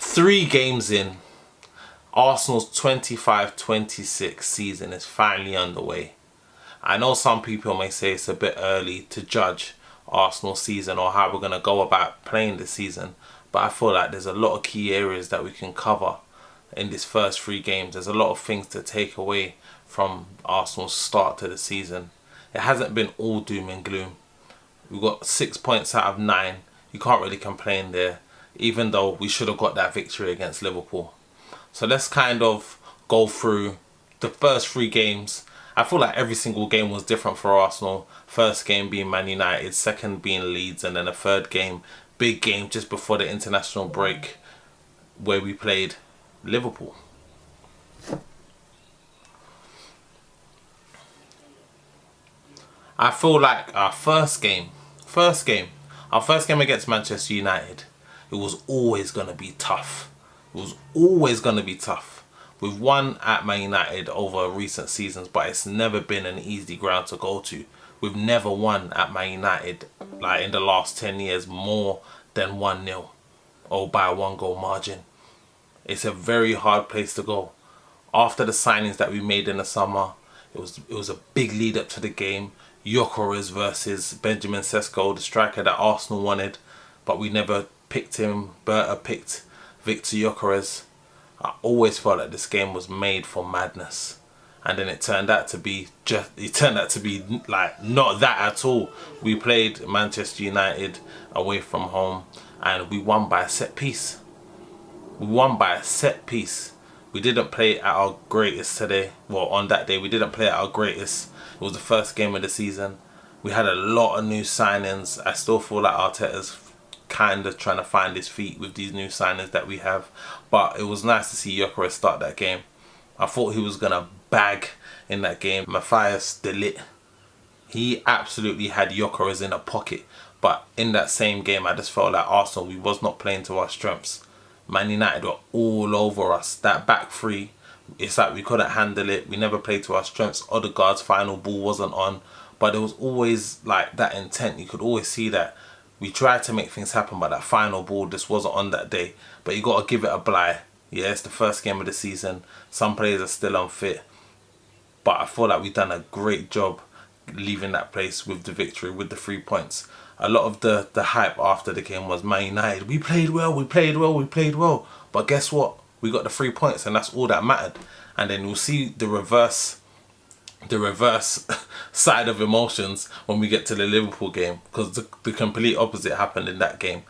3 games in, Arsenal's 25-26 season is finally underway. I know some people may say it's a bit early to judge Arsenal's season or how we're going to go about playing the season, but I feel like there's a lot of key areas that we can cover in this first 3 games. There's a lot of things to take away from Arsenal's start to the season. It hasn't been all doom and gloom. We've got 6 points out of 9. You can't really complain there, even though we should have got that victory against Liverpool. So let's kind of go through the first 3 games. I feel like every single game was different for Arsenal. First game being Man United, second being Leeds, and then a third game, big game just before the international break, where we played Liverpool. I feel like our first game against Manchester United, it was always going to be tough. It was always going to be tough. We've won at Man United over recent seasons, but it's never been an easy ground to go to. We've never won at Man United, like in the last 10 years, more than 1-0 or by a 1-goal margin. It's a very hard place to go. After the signings that we made in the summer, it was a big lead up to the game. Enquiries versus Benjamin Sesko, the striker that Arsenal wanted, but we never picked him. Berta picked Victor Enquiries. I always felt like this game was made for madness, and then it turned out to be like not that at all. We played Manchester United away from home, and we won by a set piece. We won by a set piece. We didn't play at our greatest today. Well, on that day, we didn't play at our greatest. It was the first game of the season. We had a lot of new signings. I still feel like Arteta's kind of trying to find his feet with these new signings that we have. But it was nice to see Gyökeres start that game. I thought he was going to bag in that game. Matthias de Ligt, he absolutely had Gyökeres in a pocket. But in that same game, I just felt like Arsenal, we was not playing to our strengths. Man United were all over us. That back 3, it's like we couldn't handle it. We never played to our strengths. Odegaard's final ball wasn't on. But there was always like that intent. You could always see that we tried to make things happen, but that final ball just wasn't on that day. But you got to give it a bly. Yeah, it's the first game of the season. Some players are still unfit. But I feel like we've done a great job leaving that place with the victory, with the 3 points. A lot of the hype after the game was Man United. We played well, we played well, we played well. But guess what? We got the 3 points, and that's all that mattered. And then we'll see the reverse side of emotions when we get to the Liverpool game, because the complete opposite happened in that game.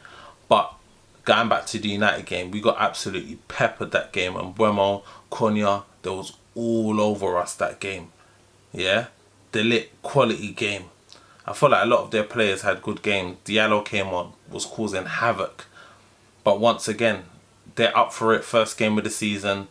But going back to the United game, we got absolutely peppered that game, and Buemo, Cunha, they was all over us that game. Yeah, de Ligt, quality game. I feel like a lot of their players had good games. Diallo came on, was causing havoc. But once again, they're up for it. First game of the season,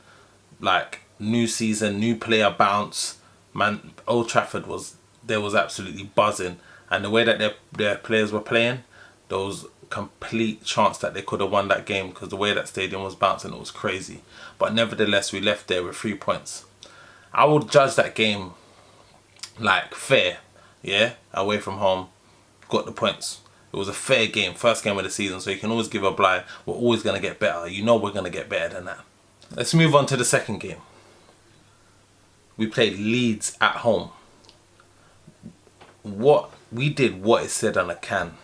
like new season, new player bounce. Man, Old Trafford was absolutely buzzing, and the way that their players were playing, there was complete chance that they could have won that game, because the way that stadium was bouncing, it was crazy. But nevertheless, we left there with 3 points. I would judge that game like fair. Yeah, away from home, got the points. It was a fair game, first game of the season, so you can always give a bly. We're always going to get better. You know we're going to get better than that. Let's move on to the second game. We played Leeds at home. We did what it said on a can.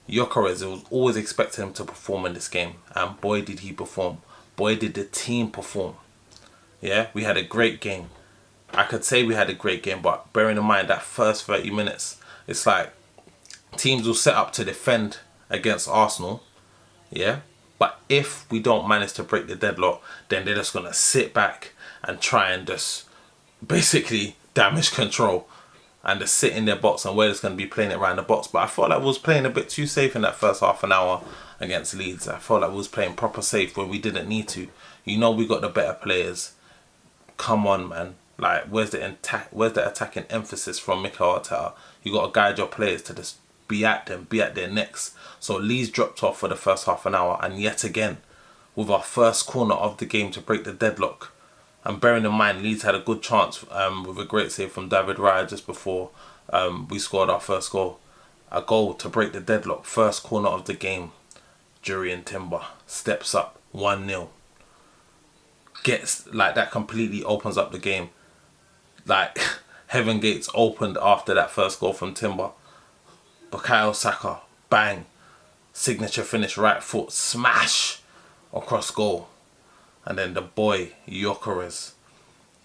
Gyökeres, it was always expecting him to perform in this game, and boy did he perform. Boy did the team perform. Yeah, we had a great game. I could say we had a great game, but bearing in mind that first 30 minutes, it's like teams will set up to defend against Arsenal, yeah? But if we don't manage to break the deadlock, then they're just going to sit back and try and just basically damage control and just sit in their box, and we're just going to be playing it around the box. But I felt like we was playing a bit too safe in that first half an hour against Leeds. I felt like we was playing proper safe where we didn't need to. You know we got the better players. Come on, man. Like, where's the attacking emphasis from Mikel Arteta? You got to guide your players to just be at them, be at their necks. So Leeds dropped off for the first half an hour, and yet again, with our first corner of the game to break the deadlock. And bearing in mind, Leeds had a good chance with a great save from David Raya just before we scored our first goal. A goal to break the deadlock, first corner of the game. Jurriën Timber steps up, 1-0. Gets like that, completely opens up the game. Like heaven gates opened after that first goal from Timber. Bukayo Saka, bang, signature finish, right foot smash across goal. And then the boy Enquiries,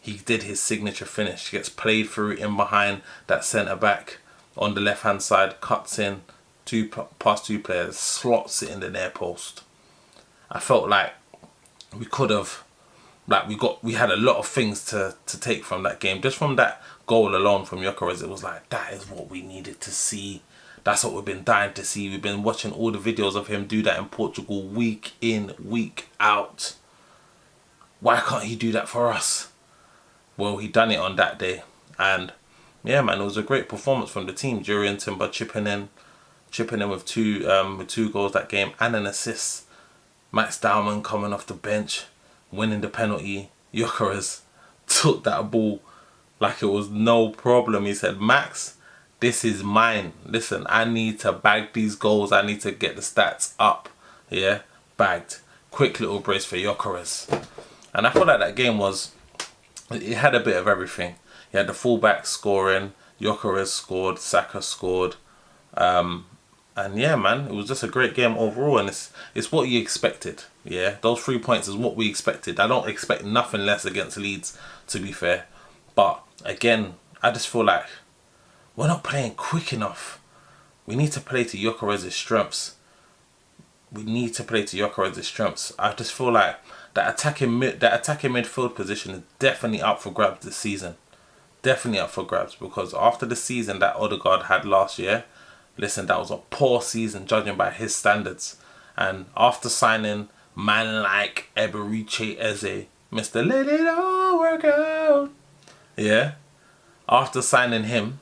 he did his signature finish. Gets played through in behind that centre back on the left hand side, cuts in past two players, slots it in the near post. I felt like we could have, like we had a lot of things to take from that game. Just from that goal alone from Enquiries, it was like, that is what we needed to see. That's what we've been dying to see. We've been watching all the videos of him do that in Portugal week in, week out. Why can't he do that for us? Well, he done it on that day. And yeah, man, it was a great performance from the team. Jurriën Timber chipping in with two goals that game and an assist. Max Dowman coming off the bench, winning the penalty. Enquiries took that ball like it was no problem. He said, Max, this is mine. Listen, I need to bag these goals. I need to get the stats up. Yeah, bagged. Quick little brace for Enquiries. And I feel like that game it had a bit of everything. You had the fullback scoring, Enquiries scored, Saka scored. And yeah, man, it was just a great game overall, and it's what you expected. Yeah, those 3 points is what we expected. I don't expect nothing less against Leeds, to be fair. But again, I just feel like we're not playing quick enough. We need to play to Enquiries' strengths. I just feel like that attacking midfield position is definitely up for grabs this season. Definitely up for grabs, because after the season that Odegaard had last year, listen, that was a poor season judging by his standards. And after signing man like Eberiche Eze, Mr. Let It All Work Out, yeah, after signing him,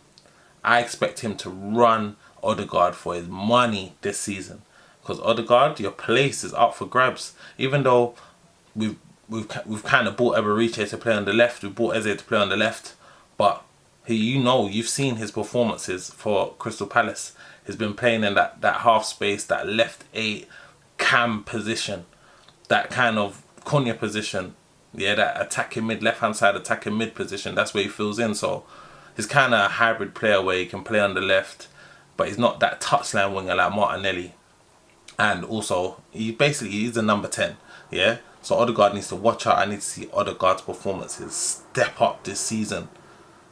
I expect him to run Odegaard for his money this season. Because Odegaard, your place is up for grabs. Even though we've kind of bought Eberiche to play on the left, we bought Eze to play on the left, but you've seen his performances for Crystal Palace. He's been playing in that half space, that left 8 cam position, that kind of Konya position. Yeah, that attacking mid, left hand side attacking mid position. That's where he fills in. So he's kind of a hybrid player where he can play on the left, but he's not that touchline winger like Martinelli. And also, he's a number 10. Yeah, so Odegaard needs to watch out. I need to see Odegaard's performances step up this season.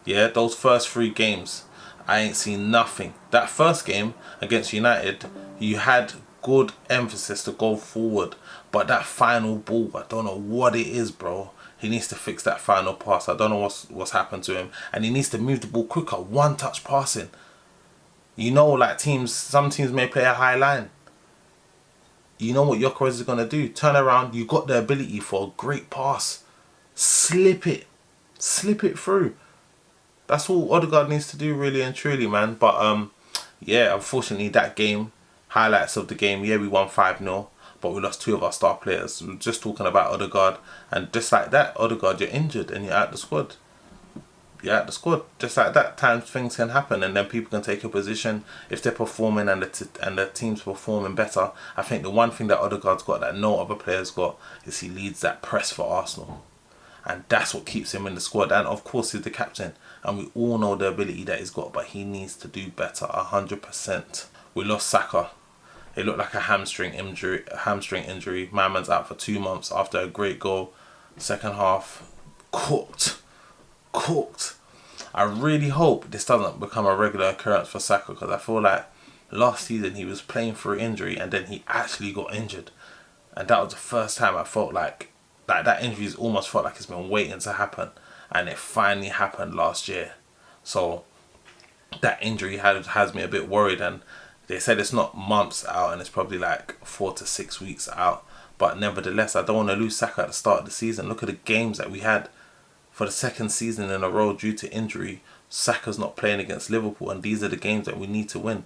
Yeah, those first 3 games, I ain't seen nothing. That first game against United, you had good emphasis to go forward, but that final ball, I don't know what it is, bro. He needs to fix that final pass. I don't know what's happened to him, and he needs to move the ball quicker. One touch passing. You know, like some teams may play a high line. You know what Enquiries is gonna do? Turn around. You got the ability for a great pass. Slip it through. That's all Odegaard needs to do, really and truly, man. But yeah, unfortunately, that game, highlights of the game, yeah, we won 5-0, but we lost 2 of our star players. We were just talking about Odegaard, and just like that, Odegaard, you're injured and you're out the squad. Just like that, times things can happen, and then people can take a position if they're performing and the team's performing better. I think the one thing that Odegaard's got that no other player's got is he leads that press for Arsenal. And that's what keeps him in the squad. And of course, he's the captain. And we all know the ability that he's got, but he needs to do better, 100%. We lost Saka. It looked like a hamstring injury. My man's out for 2 months after a great goal. Second half, cooked. I really hope this doesn't become a regular occurrence for Saka, because I feel like last season he was playing through injury and then he actually got injured. And that was the first time I felt like that injury's almost felt like it's been waiting to happen, and it finally happened last year. So that injury has me a bit worried, and they said it's not months out and it's probably like 4 to 6 weeks out. But nevertheless, I don't want to lose Saka at the start of the season. Look at the games that we had for the second season in a row due to injury. Saka's not playing against Liverpool, and these are the games that we need to win.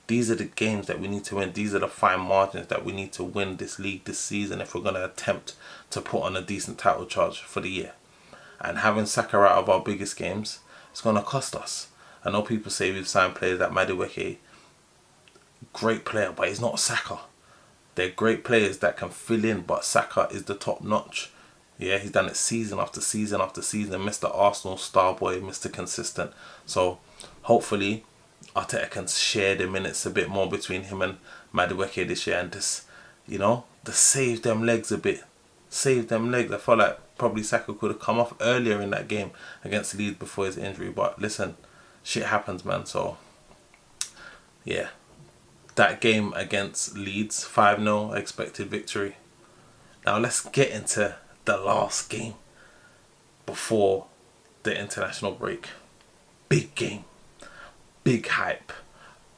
These are the fine margins that we need to win this league this season if we're going to attempt to put on a decent title charge for the year. And having Saka out of our biggest games, it's going to cost us. I know people say we've signed players like Madueke, great player, but he's not Saka. They're great players that can fill in, but Saka is the top notch. Yeah, he's done it season after season after season. Mr. Arsenal star boy, Mr. Consistent. So hopefully Arteta can share the minutes a bit more between him and Madueke this year, and just, just save them legs a bit. Save them legs. I felt like probably Saka could have come off earlier in that game against Leeds before his injury. But listen, shit happens, man. So yeah, that game against Leeds, 5-0 expected victory. Now let's get into the last game before the international break. Big game, big hype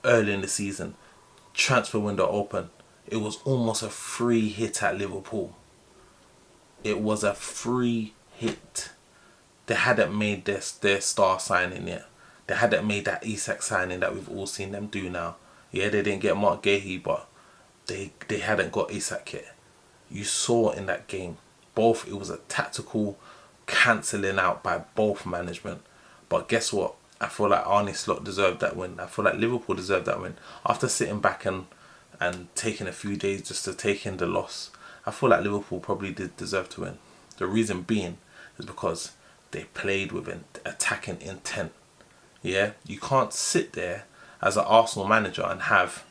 early in the season. Transfer window open. It was almost a free hit at Liverpool. It was a free hit. They hadn't made their star signing yet. They hadn't made that Isak signing that we've all seen them do now. Yeah, they didn't get Mark Gahey, but they hadn't got Isak yet. You saw in that game, it was a tactical cancelling out by both management. But guess what? I feel like Arne Slot deserved that win. I feel like Liverpool deserved that win. After sitting back and taking a few days just to take in the loss, I feel like Liverpool probably did deserve to win. The reason being is because they played with an attacking intent. Yeah, you can't sit there as an Arsenal manager and have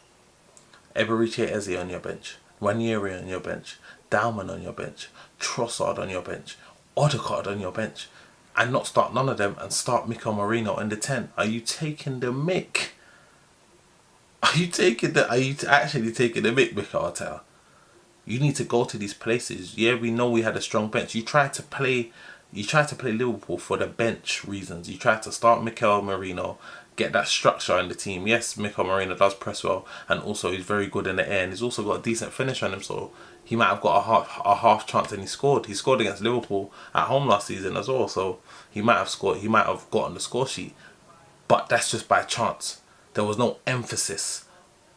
Eberechi Eze on your bench, Ranieri on your bench, Dalman on your bench, Trossard on your bench, Odegaard on your bench, and not start none of them and start Mikel Merino in the 10. Are you taking the mick? Are you actually taking the mick, Mikel Arteta? You need to go to these places. Yeah, we know we had a strong bench. You tried to play Liverpool for the bench reasons. You tried to start Mikel Merino, get that structure in the team. Yes, Mikel Merino does press well, and also he's very good in the air, and he's also got a decent finish on him, so he might have got a half chance, and he scored. He scored against Liverpool at home last season as well, so he might have scored. He might have got on the score sheet, but that's just by chance. There was no emphasis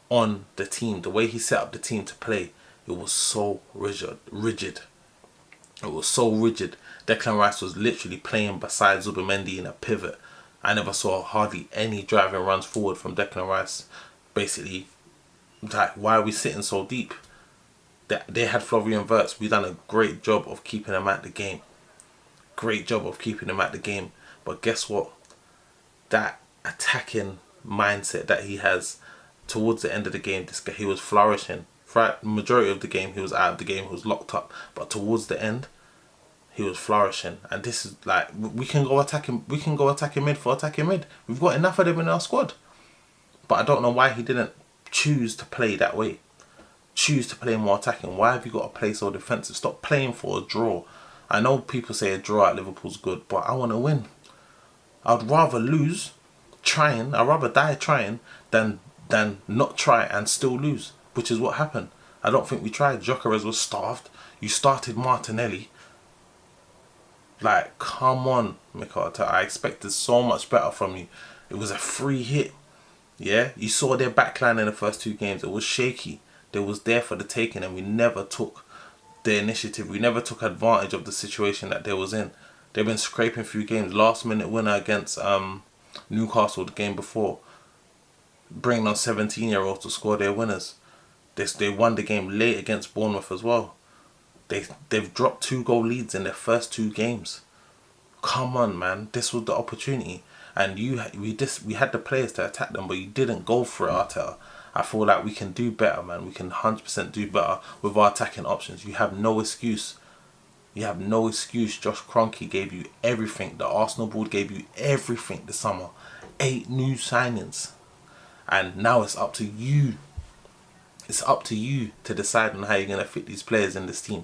on the team. The way he set up the team to play, it was so rigid. It was so rigid. Declan Rice was literally playing beside Zubimendi in a pivot. I never saw hardly any driving runs forward from Declan Rice. Basically, like, why are we sitting so deep? They had Florian Wirtz. We done a great job of keeping him at the game. Great job of keeping him at the game. But guess what? That attacking mindset that he has, towards the end of the game, he was flourishing. For the majority of the game, he was out of the game. He was locked up. But towards the end, he was flourishing. And this is like, we can go attacking mid for attacking mid. We've got enough of them in our squad. But I don't know why he didn't choose to play that way. Choose to play more attacking. Why have you got to play so defensive? Stop playing for a draw. I know people say a draw at Liverpool's good, but I want to win. I'd rather lose trying. I'd rather die trying than not try and still lose, which is what happened. I don't think we tried. Gyökeres was starved. You started Martinelli. Like, come on, Mikel Arteta. I expected so much better from you. It was a free hit. Yeah, you saw their backline in the first two games. It was shaky. They was there for the taking, and we never took the initiative. We never took advantage of the situation that they was in. They've been scraping through games. Last minute winner against Newcastle the game before, bringing on 17-year-olds to score their winners. They won the game late against Bournemouth as well. They've dropped 2-goal leads in their first two games. Come on, man. This was the opportunity. And we had the players to attack them, but you didn't go for it, Arteta. I feel like we can do better, man. We can 100% do better with our attacking options. You have no excuse. You have no excuse. Josh Kroenke gave you everything. The Arsenal board gave you everything this summer. 8 new signings. And now it's up to you. It's up to you to decide on how you're going to fit these players in this team.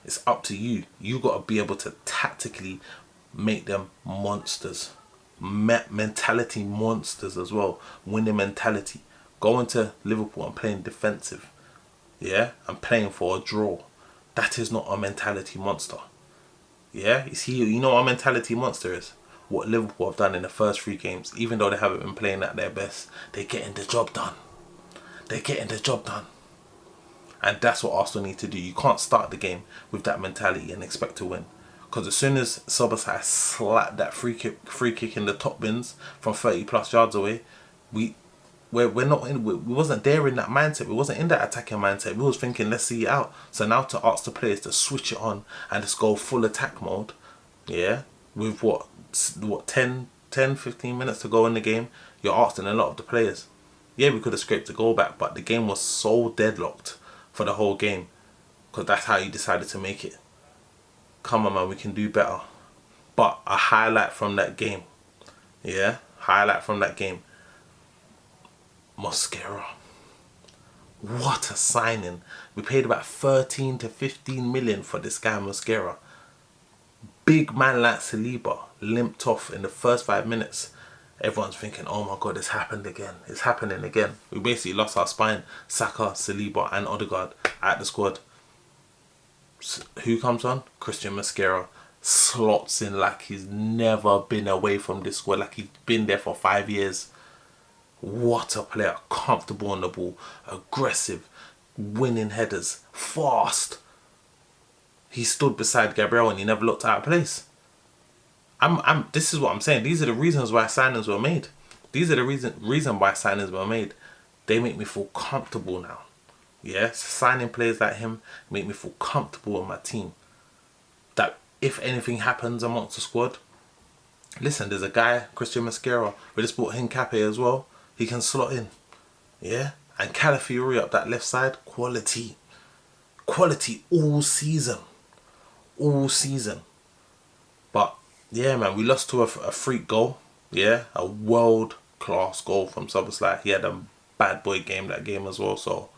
It's up to you. You got to be able to tactically make them monsters. Mentality monsters as well. Winning mentality. Going to Liverpool and playing defensive. Yeah? And playing for a draw. That is not a mentality monster. Yeah? You know what a mentality monster is? What Liverpool have done in the first 3 games. Even though they haven't been playing at their best, they're getting the job done. They're getting the job done. And that's what Arsenal need to do. You can't start the game with that mentality and expect to win. Because as soon as Szoboszlai slapped that free kick in the top bins from 30 plus yards away, we're not in, we wasn't there in that mindset. We wasn't in that attacking mindset. We was thinking, let's see it out. So now to ask the players to switch it on and just go full attack mode, yeah, with what 10, 15 minutes to go in the game, you're asking a lot of the players. Yeah, we could have scraped the goal back, but the game was so deadlocked for the whole game because that's how you decided to make it. Come on, man, we can do better. But a highlight from that game, yeah, highlight from that game, Mosquera. What a signing. We paid about 13 to 15 million for this guy Mosquera. Big man like Saliba limped off in the first 5 minutes. Everyone's thinking, oh my god, it's happened again. It's happening again. We basically lost our spine. Saka, Saliba and Odegaard at the squad. Who comes on? Christian Mosquera slots in like he's never been away from this squad, like he's been there for 5 years. What a player. Comfortable on the ball, aggressive, winning headers, fast. He stood beside Gabriel and he never looked out of place. This is what I'm saying. These are the reasons why signings were made. These are the reason why signings were made. They make me feel comfortable now. Yeah, signing players like him make me feel comfortable with my team. That if anything happens amongst the squad, listen, there's a guy, Christian Mosquera, we just bought Hincapié as well. He can slot in. Yeah, and Calafiori up that left side, quality. Quality all season. All season. But yeah, man, we lost to a freak goal. Yeah, a world class goal from Szoboszlai. He had a bad boy game that game as well. So,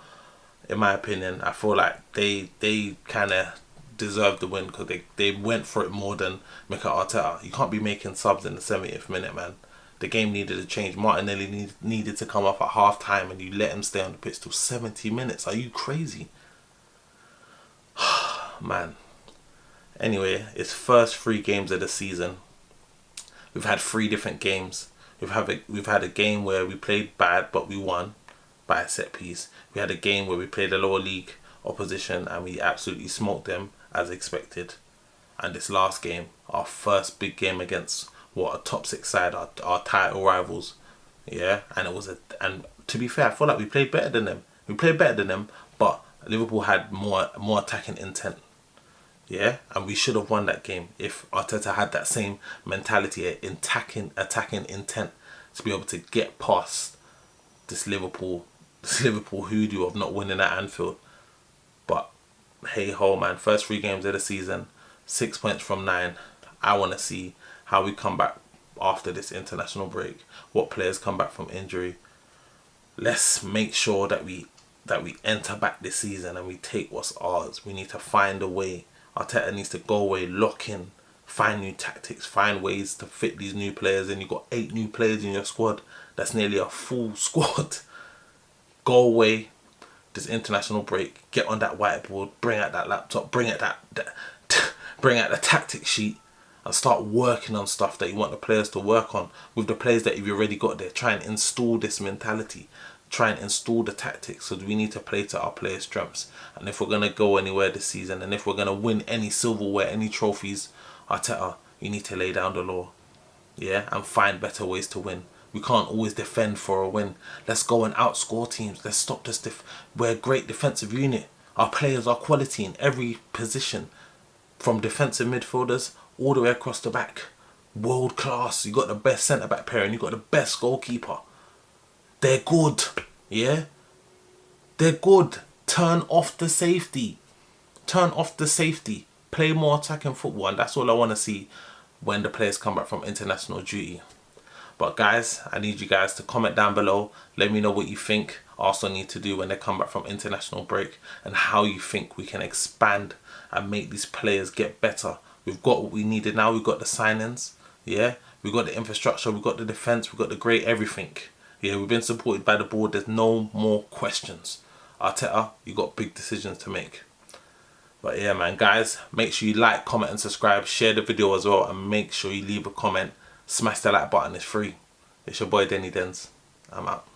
in my opinion, I feel like they kind of deserved the win because they went for it more than Mikel Arteta. You can't be making subs in the 70th minute, man. The game needed a change. Martinelli needed to come off at half time and you let him stay on the pitch till 70 minutes. Are you crazy? Man. Anyway, it's first 3 games of the season. We've had 3 different games. We've had a game where we played bad but we won by a set piece. We had a game where we played a lower league opposition and we absolutely smoked them as expected. And this last game, our first big game against a top 6 side, our title rivals. Yeah, and and to be fair, I feel like we played better than them. We played better than them, but Liverpool had more attacking intent. Yeah, and we should have won that game if Arteta had that same mentality, attacking intent to be able to get past this Liverpool hoodoo of not winning at Anfield. But hey ho, man, first 3 games of the season, 6 points from 9. I want to see how we come back after this international break. What players come back from injury. Let's make sure that we enter back this season and we take what's ours. We need to find a way. Arteta needs to go away, lock in, find new tactics, find ways to fit these new players in. You've got 8 new players in your squad. That's nearly a full squad. Go away this international break, get on that whiteboard, bring out that laptop, bring out bring out the tactic sheet and start working on stuff that you want the players to work on with the players that you've already got there. Try and install this mentality. Try and install the tactics, so we need to play to our players' strengths. And if we're going to go anywhere this season, and if we're going to win any silverware, any trophies, Arteta, you need to lay down the law. Yeah, and find better ways to win. We can't always defend for a win. Let's go and outscore teams. Let's stop this. We're a great defensive unit. Our players are quality in every position. From defensive midfielders all the way across the back. World class. You got the best centre-back pair and you got the best goalkeeper. They're good. Yeah? They're good. Turn off the safety. Turn off the safety. Play more attacking football. And that's all I want to see when the players come back from international duty. But guys, I need you guys to comment down below. Let me know what you think Arsenal need to do when they come back from international break, and how you think we can expand and make these players get better. We've got what we needed now. We've got the signings. Yeah, we've got the infrastructure. We've got the defence. We've got the great everything. Yeah, we've been supported by the board. There's no more questions. Arteta, you got big decisions to make. But yeah, man, guys, make sure you like, comment and subscribe. Share the video as well, and make sure you leave a comment. Smash the like button, it's free. It's your boy Dennydens. I'm out.